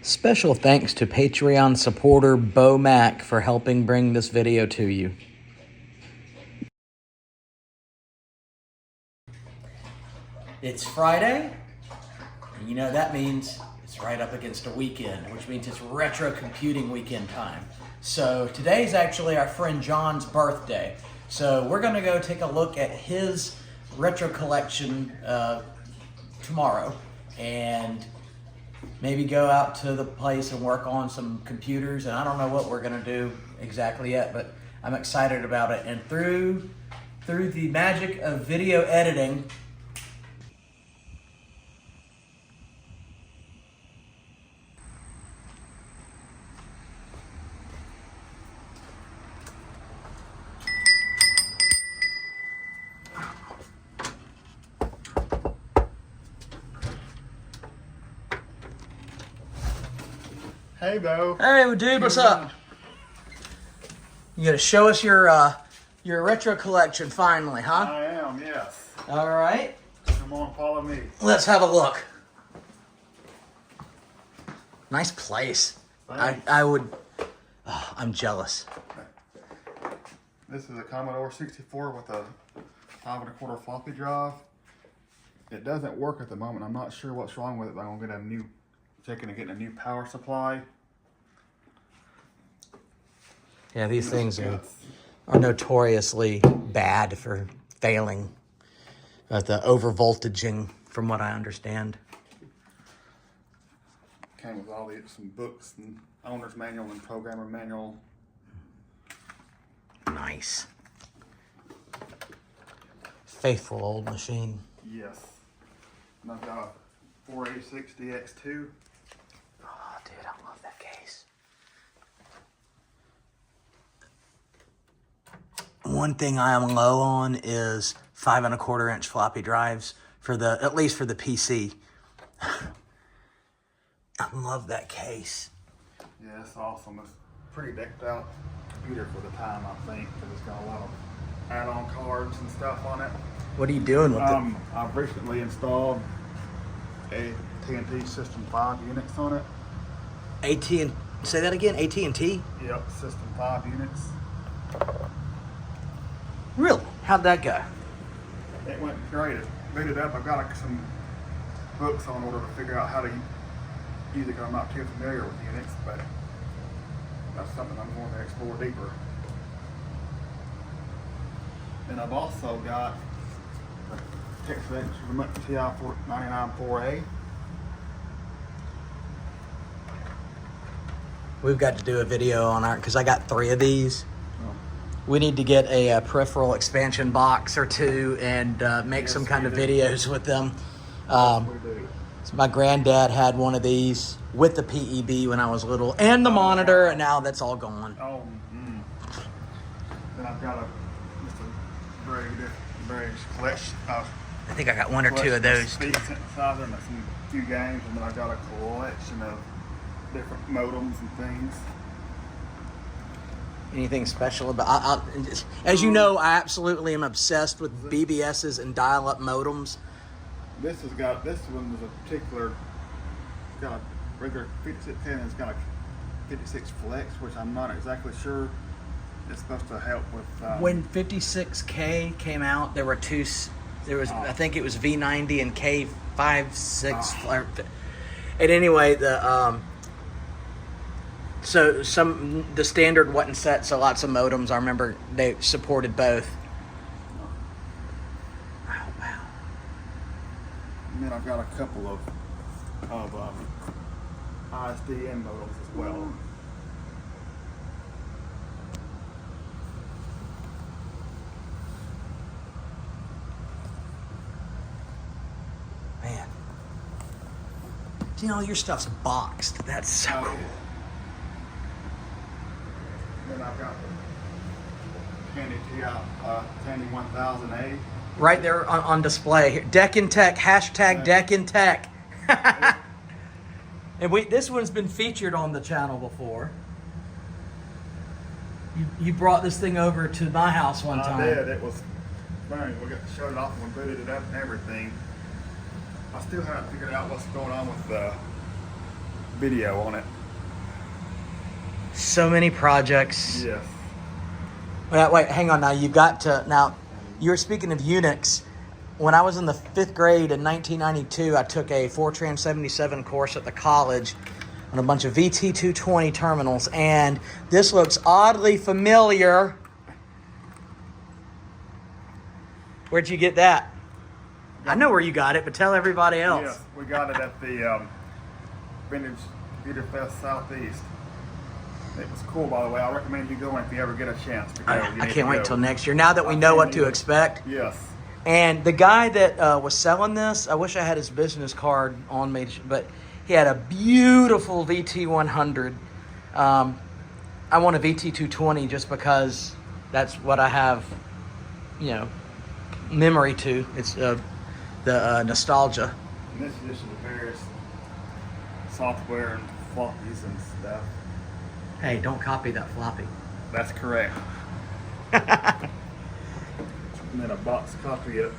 Special thanks to Patreon supporter Bo Mack for helping bring this video to you. It's Friday, and you know that means it's right up against a weekend, which means it's retro computing weekend time. So today's actually our friend John's birthday. So we're gonna go take a look at his retro collection tomorrow, and maybe go out to the place and work on some computers. And I don't know what we're gonna do exactly yet, but I'm excited about it. And through the magic of video editing, Hey, Bo. hey, dude, what's up? You gonna show us your retro collection finally, huh? I am, yes. All right. Come on, follow me. Let's have a look. Nice place. I would. Oh, I'm jealous. This is a Commodore 64 with a 5 1/4 floppy drive. It doesn't work at the moment. I'm not sure what's wrong with it, but I'm gonna get a new power supply. Yeah, these things are notoriously bad for failing. The overvoltaging, from what I understand. Came with some books and owner's manual and programmer manual. Nice. Faithful old machine. Yes. And I've got a 486 DX2. Oh, dude, I love that case. One thing I am low on is 5 1/4 inch floppy drives at least for the PC. I love that case. Yeah, it's awesome. It's a pretty decked out computer for the time, I think, because it's got a lot of add-on cards and stuff on it. What are you doing with it? I've recently installed a AT&T System 5 Unix on it. Say that again, AT&T? Yep, System 5 Unix. Really? How'd that go? It went great. It booted up. I've got some books on order to figure out how to use it, because I'm not too familiar with Unix, but that's something I'm going to explore deeper. And I've also got a Texas Instruments TI-99-4A. We've got to do a video on because I got 3 of these. We need to get a peripheral expansion box or 2 and make some kind of videos with them. So my granddad had one of these with the PEB when I was little, and the monitor, and now that's all gone. Then I've got just a very collection. I think I got 1 or 2 of those. Speed synthesizer and some few games, and then I've got a collection of different modems and things. Anything special about? As you know, I absolutely am obsessed with BBSs and dial-up modems. This one is a particular. It's got a regular 5610, and it's got a 56 flex, which I'm not exactly sure. It's supposed to help with. When 56K came out, there were 2. There was, I think it was V90 and K56. And anyway, so the standard wasn't set, so lots of modems, I remember they supported both. Oh, wow. And then I've got a couple of ISDN modems as well. Man. You know, your stuff's boxed. That's so cool. Then I've got the Tandy 1000A. Right there on display here. Deck in Tech, hashtag Deck in Tech. And this one's been featured on the channel before. You brought this thing over to my house one time. I did. It was fun. We got to show it off and we booted it up and everything. I still haven't figured out what's going on with the video on it. So many projects. Yes. Wait, hang on now. You got to, now, you were speaking of Unix. When I was in the 5th grade in 1992, I took a Fortran 77 course at the college on a bunch of VT220 terminals, and this looks oddly familiar. Where'd you get that? I know where you got it, but tell everybody else. Yes, we got it at the Vintage Computer Fest Southeast. It was cool, by the way. I recommend you going if you ever get a chance to go. I can't wait till next year. Now that we know what to expect. Yes. And the guy that was selling this, I wish I had his business card on me, but he had a beautiful VT100. I want a VT220 just because that's what I have, you know, memory to. It's the nostalgia. And this is just the various software and floppies and stuff. Hey, don't copy that floppy. That's correct. And then a box copy of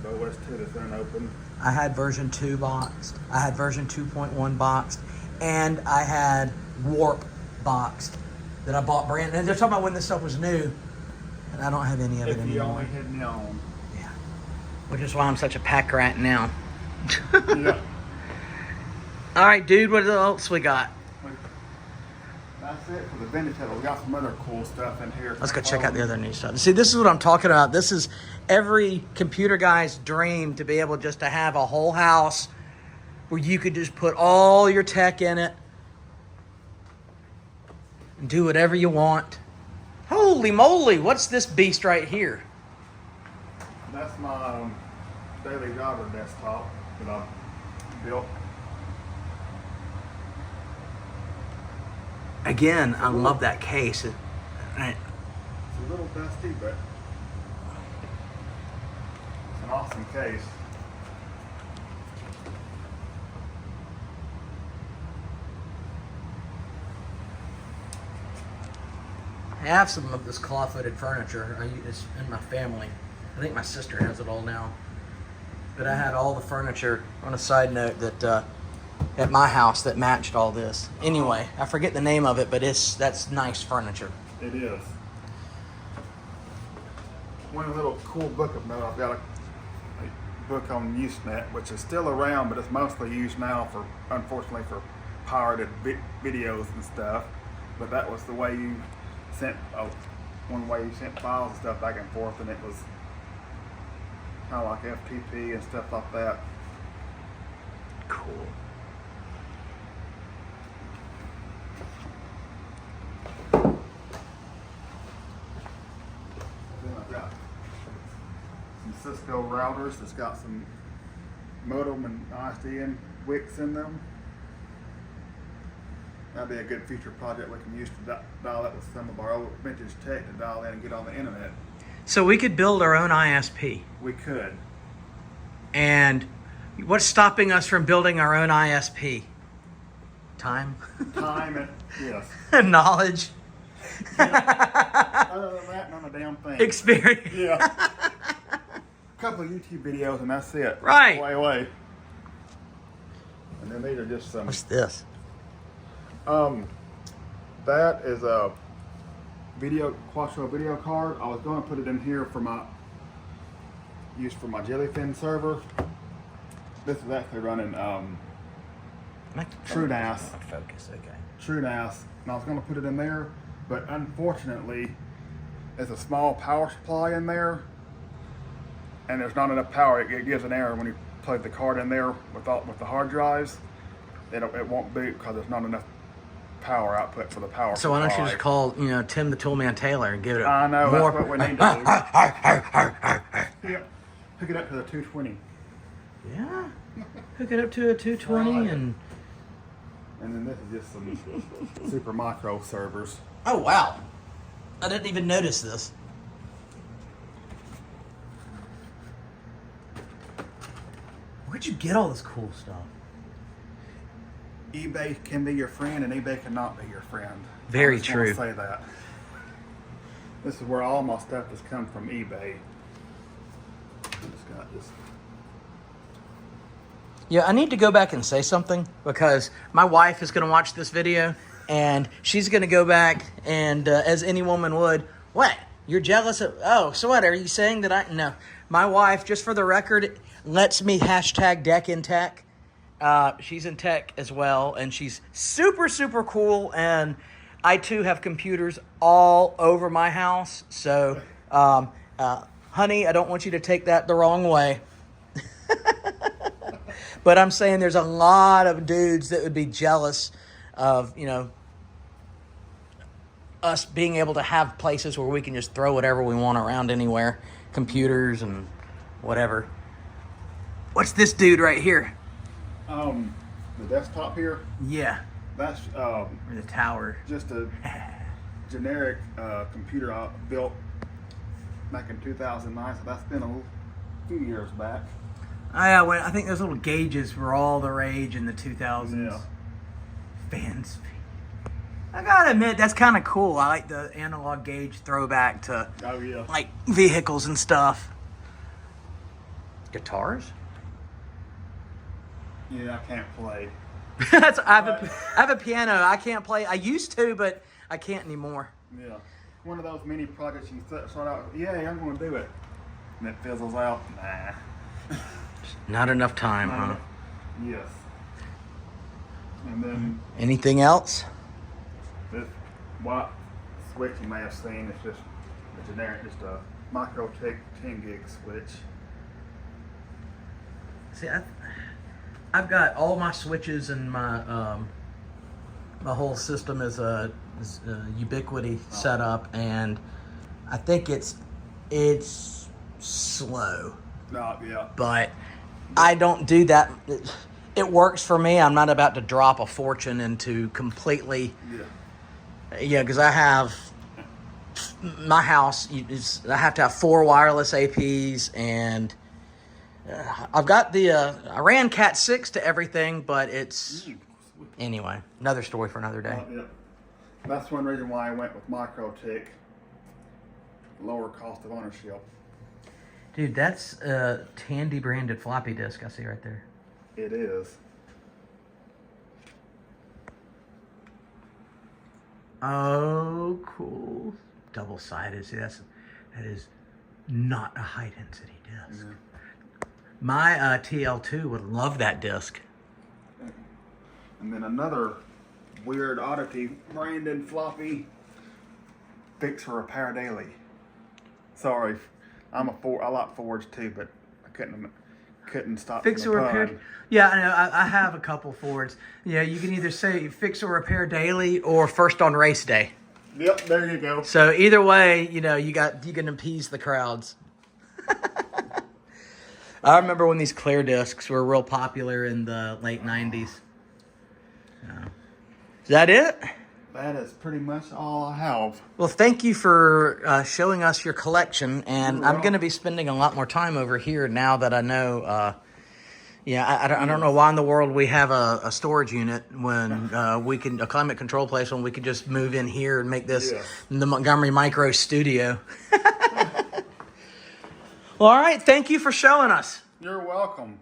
the OS 2 that's unopened. I had version 2 boxed. I had version 2.1 boxed. And I had Warp boxed that I bought brand. And they're talking about when this stuff was new. And I don't have any of it anymore. If you only had known. Yeah. Which is why I'm such a pack rat now. Yeah. All right, dude, what else we got? That's it for the vintage title. We got some other cool stuff in here. Let's go check out the other new stuff. See, this is what I'm talking about. This is every computer guy's dream, to be able just to have a whole house where you could just put all your tech in it and do whatever you want. Holy moly, what's this beast right here? That's my daily driver desktop that I built. Again, I love that case. It's a little dusty, but it's an awesome case. I have some of this claw-footed furniture. It's in my family. I think my sister has it all now. But I had all the furniture, on a side note, that at my house that matched all this. Anyway, I forget the name of it, but that's nice furniture. It is. One little cool book of note, I've got a book on Usenet, which is still around, but it's mostly used now for, unfortunately, for pirated videos and stuff. But that was the way you sent, one way you sent files and stuff back and forth, and it was kind of like FTP and stuff like that. Cool. Then I've got some Cisco routers that's got some modem and ISDN wicks in them. That'd be a good future project we can use to dial that with some of our old vintage tech to dial in and get on the internet. So we could build our own ISP. We could. And what's stopping us from building our own ISP? Time? Time and, yes. Knowledge? Other than that, not a damn thing. Experience? Yeah. A couple of YouTube videos and that's it. Right. Away. And then these are just some. What's this? That is a Quattro video card. I was going to put it in here for my use for my Jellyfin server. This is actually running TrueNAS. Focus, okay. TrueNAS, and I was going to put it in there, but unfortunately, there's a small power supply in there, and there's not enough power. It gives an error when you plug the card in there with the hard drives. It won't boot because there's not enough power output for the power So why don't supply. you just call, Tim the Toolman Taylor and give it a I know, more... that's what we need to do. Yep. Hook it up to the 220. Yeah. Hook it up to a 220 Right. and... And then this is just some super micro servers. Oh, wow. I didn't even notice this. Where'd you get all this cool stuff? eBay can be your friend and eBay cannot be your friend. Very I just true. want to say that. This is where all my stuff has come from, eBay. Just got this. Yeah, I need to go back and say something because my wife is going to watch this video and she's going to go back and, as any woman would, what? You're jealous of, oh, so what? Are you saying that no. My wife, just for the record, lets me hashtag deck in tech. She's in tech as well, and she's super, super cool. And I, too, have computers all over my house. So, honey, I don't want you to take that the wrong way. But I'm saying there's a lot of dudes that would be jealous of, you know, us being able to have places where we can just throw whatever we want around anywhere. Computers and whatever. What's this dude right here? The desktop here, Yeah. that's Or the tower. just a generic computer I built back in 2009, so that's been a few years back. I think those little gauges were all the rage in the 2000s. Yeah. Fans. I gotta admit, that's kind of cool. I like the analog gauge throwback to Oh yeah. like vehicles and stuff. Guitars? Yeah, I can't play. I have a piano. I can't play. I used to, but I can't anymore. Yeah. One of those mini projects you start out, yeah, I'm going to do it. And it fizzles out. Nah. Not enough time, huh? Yes. And then Anything else? this white switch you may have seen, it's just a generic, just a micro 10 gig switch. See, I've got all my switches and my my whole system is a ubiquity setup, and I think it's slow, Yeah. but I don't do that. It works for me. I'm not about to drop a fortune into completely. Yeah, because I have my house. I have to have 4 wireless APs, and I've got the. I ran Cat 6 to everything, but it's anyway. Another story for another day. Yeah. That's one reason why I went with MicroTik. Lower cost of ownership. Dude, that's a Tandy branded floppy disk I see right there. It is. Oh, cool. Double-sided. See, that is not a high-density disk. Mm-hmm. My TL2 would love that disk. And then another weird oddity, branded floppy, fix or repair daily. Sorry, I like Forge too, but I couldn't stop. Fix from or the repair. pun. Yeah, I know. I have a couple Fords. Yeah, you can either say fix or repair daily or first on race day. Yep, there you go. So either way, you know, you can appease the crowds. I remember when these clear discs were real popular in the late 90s. Is that it? That is pretty much all I have. Well, thank you for showing us your collection, and You're I'm going to welcome. be spending a lot more time over here now that I know. I don't know why in the world we have a storage unit when we can a climate control place when we could just move in here and make this the Montgomery Micros studio. Well, all right, thank you for showing us. You're welcome.